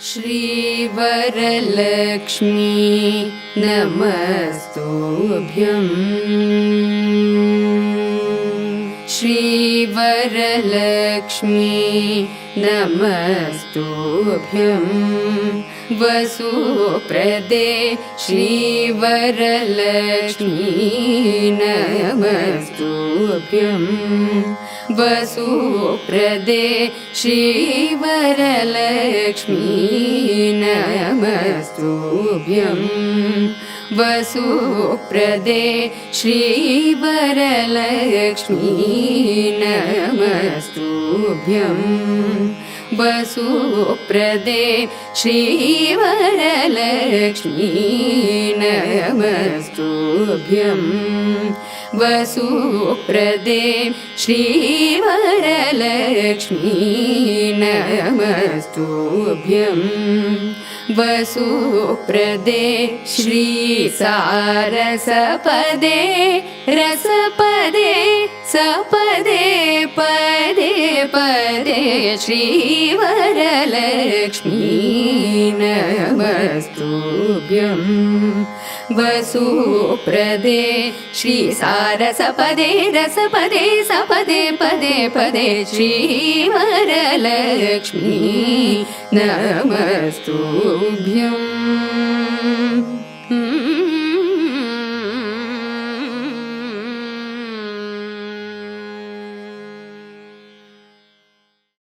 श्रीवरलक्ष्मी नमस्तुभ्यम्। श्रीवरलक्ष्मी नमस्तुभ्यम्। वसुप्रदे श्रीवरलक्ष्मी नमस्तुभ्यम्। वसुप्रदे श्रीवरलक्ष्मी नमस्तुभ्यम्। वसुप्रदे श्रीवरलक्ष्मी नमस्तुभ्यम्। वसुप्रदे श्रीवरलक्ष्मी नमस्तुभ्यम्। वसुप्रदे श्रीवरलक्ष्मी नमस्तुभ्यम्। वसुप्रदे श्रीसारसपदे रसपदे सपदे पदे पदे श्रीवरलक्ष्मी नमस्तुभ्यम्। वसुप्रदे श्रीसारसपदे रसपदे सपदे पदे पदे श्रीवरलक्ष्मी नमस्तुभ्यम्।